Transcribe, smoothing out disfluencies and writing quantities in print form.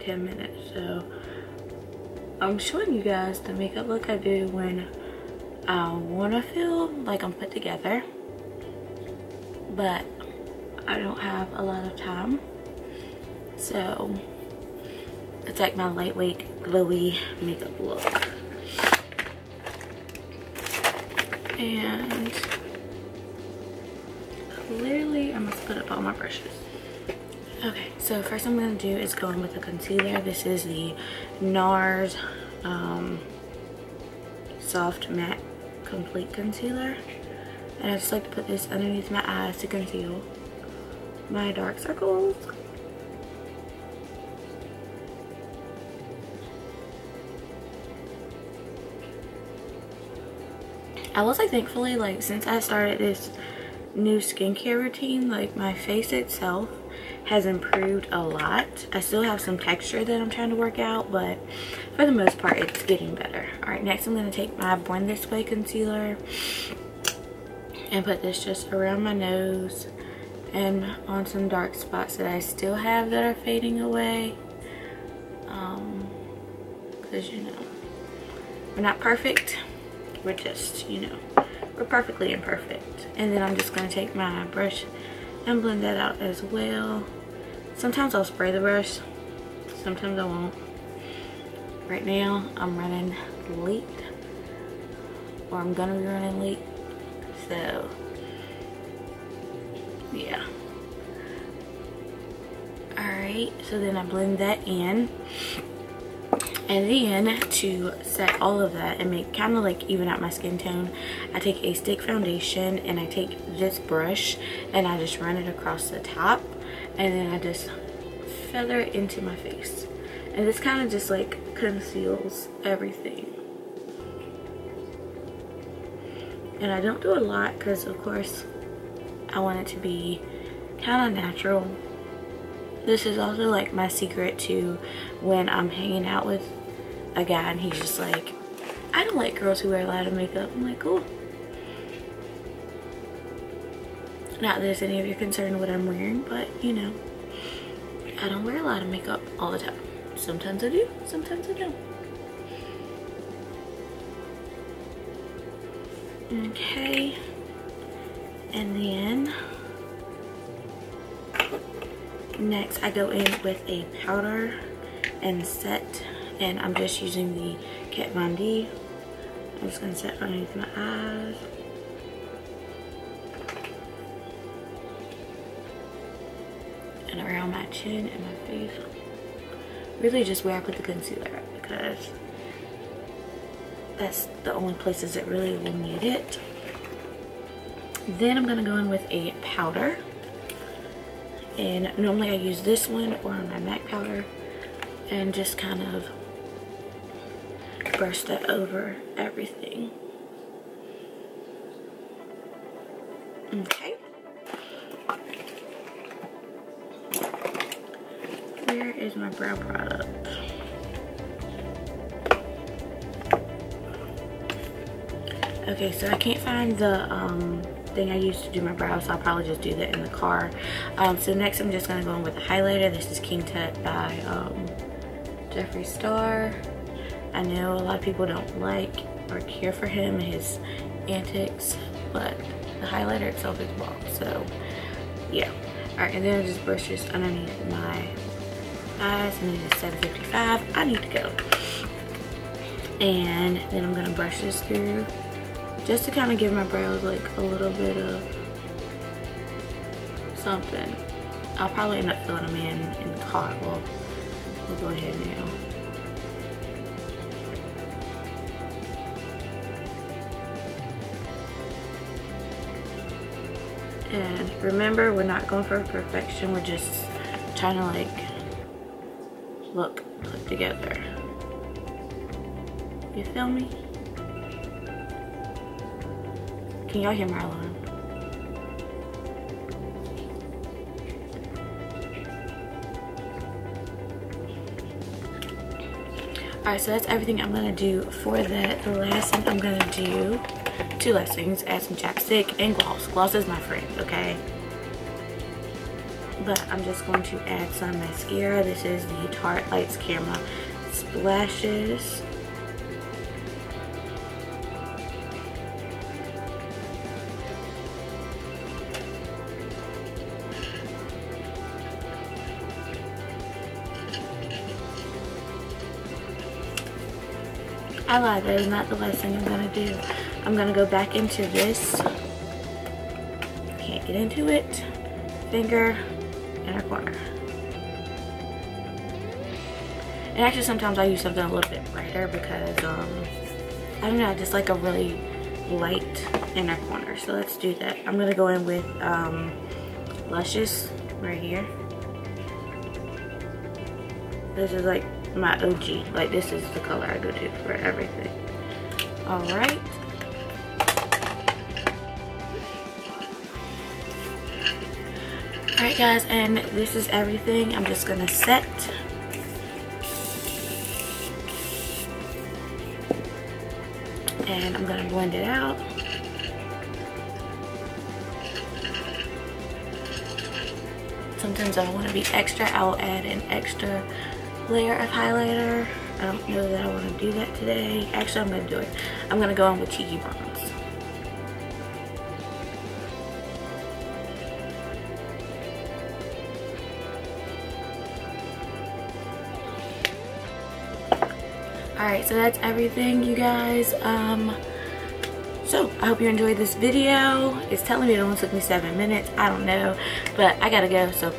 10 minutes. So I'm showing you guys the makeup look I do when I want to feel like I'm put together, but I don't have a lot of time. So it's like my lightweight, glowy makeup look. And clearly I must put up all my brushes. Okay, so first I'm going to do is go in with a concealer. This is the NARS Soft Matte Complete Concealer. And I just like to put this underneath my eyes to conceal my dark circles. I will say, thankfully, like, since I started this new skincare routine, like, my face itself has improved a lot. I still have some texture that I'm trying to work out, but for the most part it's getting better. All right, next I'm going to take my Born This Way concealer and put this just around my nose and on some dark spots that I still have that are fading away, because you know, we're not perfect, we're just, you know, we're perfectly imperfect. And then I'm just going to take my brush and blend that out as well. Sometimes I'll spray the brush, sometimes I won't. Right now I'm running late, or I'm gonna be running late, so yeah. Alright, so then I blend that in, and then to set all of that and make kind of like even out my skin tone, I take a stick foundation and I take this brush and I just run it across the top, and then I just feather it into my face, and this kind of just like conceals everything. And I don't do a lot because of course I want it to be kind of natural. This is also like my secret to when I'm hanging out with a guy and he's just like, I don't like girls who wear a lot of makeup. I'm like, cool. Not that there's any of your concern what I'm wearing, but you know, I don't wear a lot of makeup all the time. Sometimes I do, sometimes I don't. Okay, and then next I go in with a powder and set, and I'm just using the Kat Von D. I'm just going to set underneath my eyes. And around my chin and my face. Really just where I put the concealer at, because that's the only places that really will need it. Then I'm going to go in with a powder. And normally I use this one or my MAC powder, and just kind of brush that over everything. Okay. Where is my brow product? Okay, so I can't find the thing I used to do my brows, so I'll probably just do that in the car. So next I'm just going to go in with a highlighter. This is King Tut by Jeffree Star. I know a lot of people don't like or care for him and his antics, but the highlighter itself is bomb, so yeah. Alright, and then I just brush this underneath my eyes, and then it's 7:55. I need to go. And then I'm going to brush this through just to kind of give my brows like a little bit of something. I'll probably end up filling them in the car. We'll go ahead now. And remember, we're not going for perfection, we're just trying to like look put together. You feel me? Can y'all hear my alarm? Alright, so that's everything I'm gonna do for that. The last thing I'm gonna do, two last things, add some chapstick and gloss. Gloss is my friend, okay? but I'm just going to add some mascara. This is the Tarte Lights Camera Splashes. I lied, that is not the last thing I'm gonna do. I'm gonna go back into this. Can't get into it. Finger, inner corner. And actually sometimes I use something a little bit brighter because, I don't know, I just like a really light inner corner. So let's do that. I'm gonna go in with Luscious right here. This is like my OG, like this is the color I go to for everything. All right. All right guys, and this is everything. I'm just gonna set. And I'm gonna blend it out. Sometimes I want to be extra, I'll add an extra layer of highlighter. I don't know that I want to do that today. Actually, I'm going to do it. I'm going to go in with Cheeky Bronze. Alright, so that's everything, you guys. So I hope you enjoyed this video. It's telling me it only took me 7 minutes. I don't know, but I gotta go, so